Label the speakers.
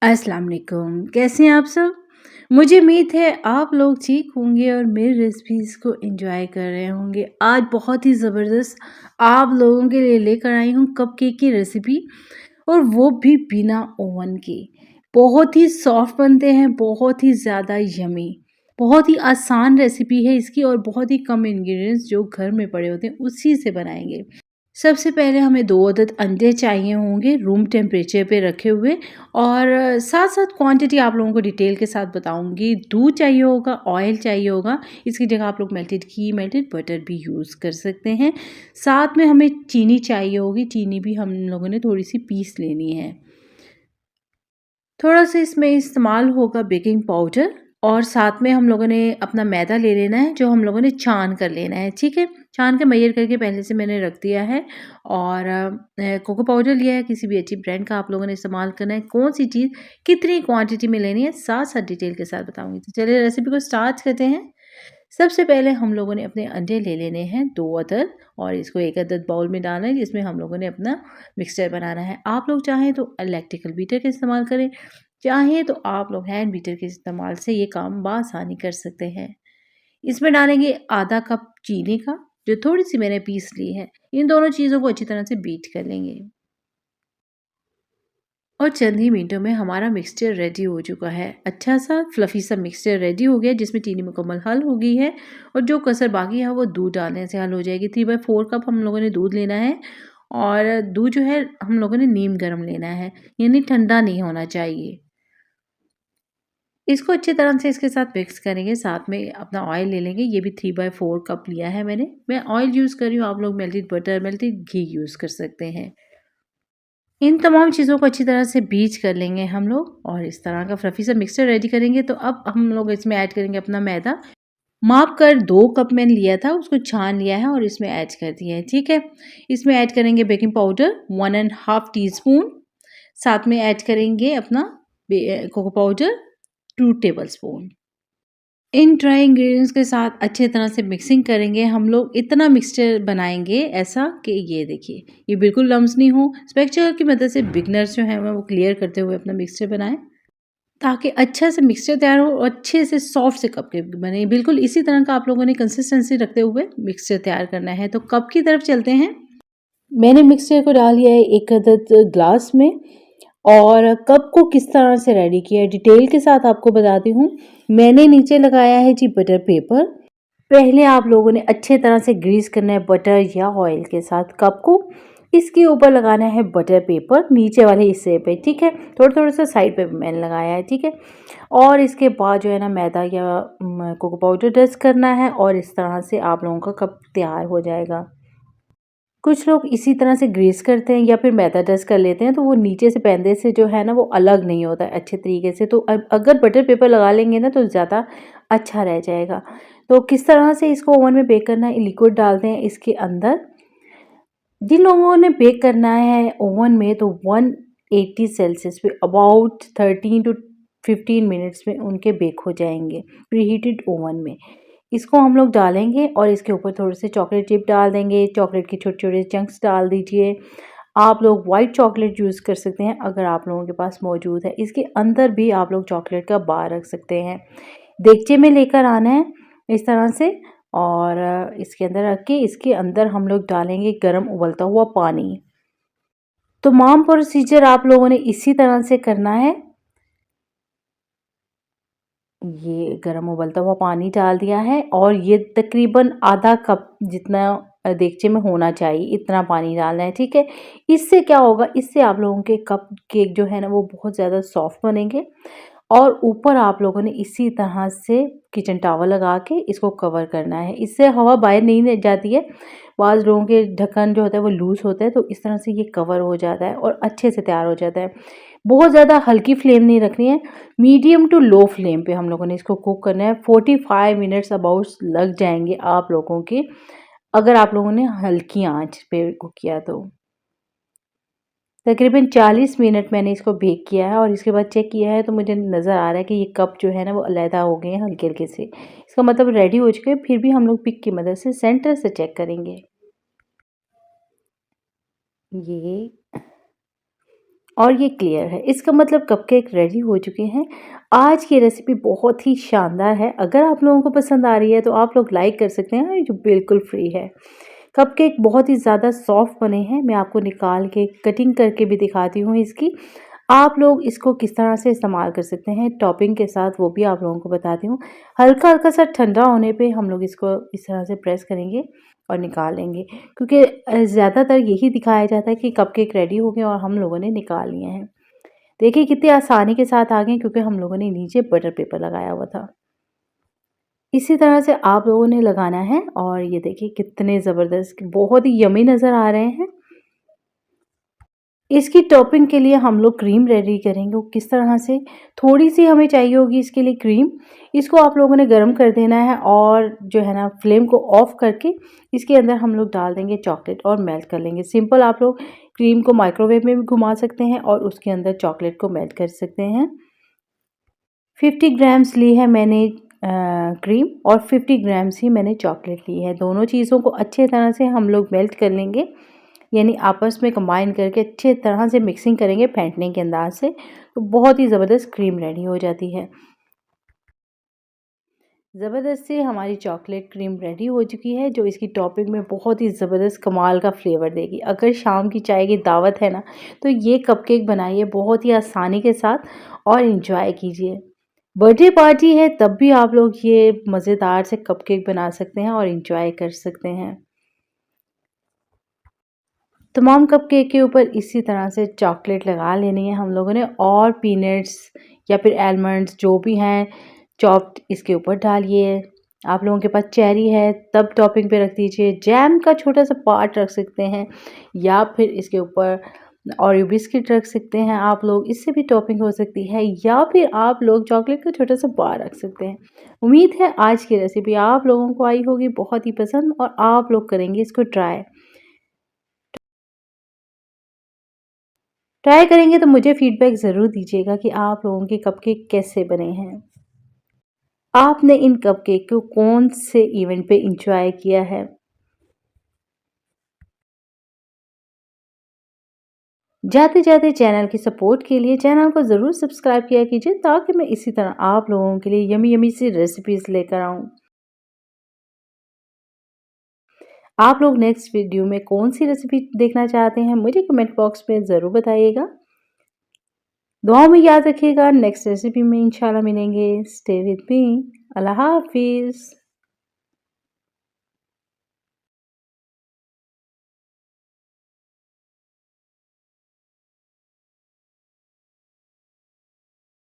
Speaker 1: अस्सलाम वालेकुम। कैसे हैं आप सब? मुझे उम्मीद है आप लोग ठीक होंगे और मेरी रेसिपीज़ को एंजॉय कर रहे होंगे। आज बहुत ही ज़बरदस्त आप लोगों के लिए लेकर आई हूँ कपकेक की रेसिपी और वो भी बिना ओवन के। बहुत ही सॉफ्ट बनते हैं, बहुत ही ज़्यादा यम्मी। बहुत ही आसान रेसिपी है इसकी और बहुत ही कम इंग्रीडिएंट्स जो घर में पड़े होते हैं उसी से बनाएँगे। सबसे पहले हमें 2 अदद अंडे चाहिए होंगे रूम टेम्परेचर पे रखे हुए और साथ-साथ क्वांटिटी आप लोगों को डिटेल के साथ बताऊँगी। दूध चाहिए होगा, ऑयल चाहिए होगा, इसकी जगह आप लोग मेल्टेड घी, मेल्टेड बटर भी यूज़ कर सकते हैं। साथ में हमें चीनी चाहिए होगी, चीनी भी हम लोगों ने थोड़ी-सी पीस लेनी है। थोड़ा-सा इसमें इस्तेमाल होगा बेकिंग पाउडर और साथ में हम लोगों ने अपना मैदा ले लेना है जो हम लोगों ने छान कर लेना है, ठीक है? छान के मैयर करके पहले से मैंने रख दिया है और कोको पाउडर लिया है, किसी भी अच्छी ब्रांड का आप लोगों ने इस्तेमाल करना है। कौन-सी चीज़ कितनी क्वांटिटी में लेनी है, साथ-साथ डिटेल के साथ बताऊँगी। तो चलिए रेसिपी को स्टार्ट करते हैं। सबसे पहले हम लोगों ने अपने अंडे ले लेने हैं 2 अदद और इसको 1 अदद बाउल में डालना है जिसमें हम लोगों ने अपना मिक्सचर बनाना है। आप लोग चाहें तो इलेक्ट्रिकल बीटर का इस्तेमाल करें, चाहें तो आप लोग हैंड बीटर के इस्तेमाल से ये काम बआसानी कर सकते हैं। इसमें डालेंगे आधा कप चीनी का, जो थोड़ी-सी मैंने पीस ली है। इन दोनों चीज़ों को अच्छी तरह से बीट कर लेंगे। और चंद ही मिनटों में हमारा मिक्सचर रेडी हो चुका है। अच्छा सा फ्लफ़ी सा मिक्सचर रेडी हो गया जिसमें चीनी मुकम्मल हल हो गई है और जो कसर बाकी है वो दूध डालने से हल हो जाएगी। 3/4 कप हम लोगों ने दूध लेना है और दूध जो है हम लोगों ने नीम गर्म लेना है, यानी ठंडा नहीं होना चाहिए। इसको अच्छी तरह से इसके साथ मिक्स करेंगे, साथ में अपना ऑयल ले लेंगे, ये भी 3/4 कप लिया है मैंने। मैं ऑयल यूज़ कर रही हूँ, आप लोग मेल्टेड बटर, मेल्टेड घी यूज़ कर सकते हैं। इन तमाम चीज़ों को अच्छी तरह से बीट कर लेंगे हम लोग और इस तरह का फ्लफ़ी सा मिक्सचर रेडी करेंगे। तो अब हम लोग इसमें ऐड करेंगे अपना मैदा। माप कर 2 कप मैंने लिया था, उसको छान लिया है और इसमें ऐड कर दिया है, ठीक है? इसमें ऐड करेंगे baking powder 1 and half teaspoon, साथ में ऐड करेंगे अपना कोको पाउडर 2 टेबलस्पून। इन ड्राई इंग्रेडिएंट्स के साथ अच्छे तरह से मिक्सिंग करेंगे हम लोग। इतना मिक्सचर बनाएंगे ऐसा कि ये देखिए, ये बिल्कुल लम्स नहीं हो। स्पैचुला की मदद से बिगनर्स जो हैं वो क्लियर करते हुए अपना मिक्सचर बनाएं ताकि अच्छा से मिक्सचर तैयार हो और अच्छे से सॉफ्ट से कपकेक बने। बिल्कुल इसी तरह का आप लोगों ने कंसिस्टेंसी रखते हुए मिक्सचर तैयार करना है। तो कप की तरफ चलते हैं। मैंने मिक्सचर को डाल दिया है 1 अदद ग्लास में और कप को किस तरह से रेडी किया है डिटेल के साथ आपको बताती हूँ। मैंने नीचे लगाया है जी बटर पेपर। पहले आप लोगों ने अच्छे तरह से ग्रीस करना है बटर या ऑयल के साथ कप को। इसके ऊपर लगाना है बटर पेपर नीचे वाले हिस्से पे, ठीक है? थोड़ा-थोड़ा सा साइड पे भी मैंने लगाया है, ठीक है? और इसके बाद जो है ना मैदा या कोको पाउडर डस्ट करना है और इस तरह से आप लोगों का कप तैयार हो जाएगा। कुछ लोग इसी तरह से ग्रीस करते हैं या फिर मैदा डस्ट कर लेते हैं तो वो नीचे से पैंदे से जो है ना वो अलग नहीं होता है अच्छे तरीके से। तो अगर बटर पेपर लगा लेंगे ना तो ज़्यादा अच्छा रह जाएगा। तो किस तरह से इसको ओवन में बेक करना है, लिक्विड डालते हैं इसके अंदर। जिन लोगों ने बेक करना है ओवन में तो 180 सेल्सियस पे अबाउट 13 टू 15 मिनट्स में उनके बेक हो जाएंगे प्रीहीटेड ओवन में। इसको हम लोग डालेंगे और इसके ऊपर थोड़े से चॉकलेट चिप डाल देंगे, चॉकलेट के छोटे-छोटे चंक्स डाल दीजिए। आप लोग व्हाइट चॉकलेट यूज़ कर सकते हैं अगर आप लोगों के पास मौजूद है। इसके अंदर भी आप लोग चॉकलेट का बार रख सकते हैं। देगचे में लेकर आना है इस तरह से और इसके अंदर रख के इसके अंदर हम लोग डालेंगे गरम उबलता हुआ पानी। तमाम प्रोसीजर आप लोगों ने इसी तरह से करना है। ये गरम उबलता हुआ पानी डाल दिया है और ये तकरीबन आधा कप जितना देगचे में होना चाहिए इतना पानी डालना है, ठीक है? इससे क्या होगा, इससे आप लोगों के कप केक जो है ना वो बहुत ज़्यादा सॉफ्ट बनेंगे और ऊपर आप लोगों ने इसी तरह से किचन टॉवल लगा के इसको कवर करना है। इससे हवा बाहर नहीं जाती है। बाज़ लोगों के ढक्कन जो होता है वो लूज़ होता है तो इस तरह से ये कवर हो जाता है और अच्छे से तैयार हो जाता है। बहुत ज़्यादा हल्की फ्लेम नहीं रखनी है, मीडियम टू लो फ्लेम पे हम लोगों ने इसको कुक करना है। 45 मिनट्स अबाउट लग जाएंगे आप लोगों के अगर आप लोगों ने हल्की आंच पे कुक किया तो। तकरीबन 40 मिनट मैंने इसको बेक किया है और इसके बाद चेक किया है तो मुझे नज़र आ रहा है कि ये कप जो है ना वो अलहदा हो गए हैं हल्के-हल्के से। इसका मतलब रेडी हो चुके हैं। फिर भी हम लोग पिक की मदद से सेंटर से चेक करेंगे। ये और ये क्लियर है। इसका मतलब कपकेक रेडी हो चुके हैं। आज की रेसिपी बहुत ही शानदार है। अगर आप लोगों को पसंद आ रही है तो आप लोग लाइक कर सकते हैं, ये जो बिल्कुल फ्री है। कपकेक बहुत ही ज़्यादा सॉफ्ट बने हैं। मैं आपको निकाल के कटिंग करके भी दिखाती हूँ इसकी। आप लोग इसको किस तरह से इस्तेमाल कर सकते हैं टॉपिंग के साथ, वो भी आप लोगों को बताती हूँ। हल्का-हल्का सा ठंडा होने पे हम लोग इसको इस तरह से प्रेस करेंगे और निकाल लेंगे, क्योंकि ज़्यादातर यही दिखाया जाता है कि कपकेक रेडी हो गए और हम लोगों ने निकाल लिए हैं। देखिए कितनी आसानी के साथ आ गए, क्योंकि हम लोगों ने नीचे बटर पेपर लगाया हुआ था। इसी तरह से आप लोगों ने लगाना है और ये देखिए कितने ज़बरदस्त, बहुत ही यम्मी नज़र आ रहे हैं। इसकी टॉपिंग के लिए हम लोग क्रीम रेडी करेंगे। वो किस तरह से, थोड़ी-सी हमें चाहिए होगी इसके लिए क्रीम। इसको आप लोगों ने गरम कर देना है और जो है ना फ्लेम को ऑफ करके इसके अंदर हम लोग डाल देंगे चॉकलेट और मेल्ट कर लेंगे। सिंपल आप लोग क्रीम को माइक्रोवेव में भी घुमा सकते हैं और उसके अंदर चॉकलेट को मेल्ट कर सकते हैं। 50 ग्राम्स ली है मैंने क्रीम और 50 ग्राम्स ही मैंने चॉकलेट ली है। दोनों चीज़ों को अच्छे तरह से हम लोग मेल्ट कर लेंगे, यानी आपस में कंबाइन करके अच्छे तरह से मिक्सिंग करेंगे फेंटने के अंदाज से, तो बहुत ही ज़बरदस्त क्रीम रेडी हो जाती है। ज़बरदस्त से हमारी चॉकलेट क्रीम रेडी हो चुकी है, जो इसकी टॉपिंग में बहुत ही ज़बरदस्त कमाल का फ्लेवर देगी। अगर शाम की चाय की दावत है ना, तो ये कपकेक बनाइए बहुत ही आसानी के साथ और एंजॉय कीजिए। बर्थडे पार्टी है तब भी आप लोग ये मज़ेदार से कपकेक बना सकते हैं और एंजॉय कर सकते हैं। तमाम कपकेक के ऊपर इसी तरह से चॉकलेट लगा लेनी है हम लोगों ने, और पीनट्स या फिर आलमंड्स जो भी हैं चॉप्ड इसके ऊपर डालिए। आप लोगों के पास चेरी है तब टॉपिंग पे रख दीजिए। जैम का छोटा सा पार्ट रख सकते हैं या फिर इसके ऊपर ओरियो बिस्किट रख सकते हैं आप लोग, इससे भी टॉपिंग हो सकती है, या फिर आप लोग चॉकलेट का छोटा सा बार रख सकते हैं। उम्मीद है आज की रेसिपी आप लोगों को आई होगी बहुत ही पसंद और आप लोग करेंगे इसको ट्राई। ट्राई करेंगे तो मुझे फीडबैक ज़रूर दीजिएगा कि आप लोगों के कपकेक कैसे बने हैं। आपने इन कपकेक को कौन से इवेंट पे एंजॉय किया है? जाते-जाते चैनल की सपोर्ट के लिए चैनल को ज़रूर सब्सक्राइब किया कीजिए, ताकि मैं इसी तरह आप लोगों के लिए यमी यमी सी रेसिपीज़ लेकर आऊँ। आप लोग नेक्स्ट वीडियो में कौन सी रेसिपी देखना चाहते हैं मुझे कमेंट बॉक्स में ज़रूर बताइएगा। दुआओं में याद रखिएगा। नेक्स्ट रेसिपी में इंशाल्लाह मिलेंगे। Stay with me. अल्लाह हाफ़िज़।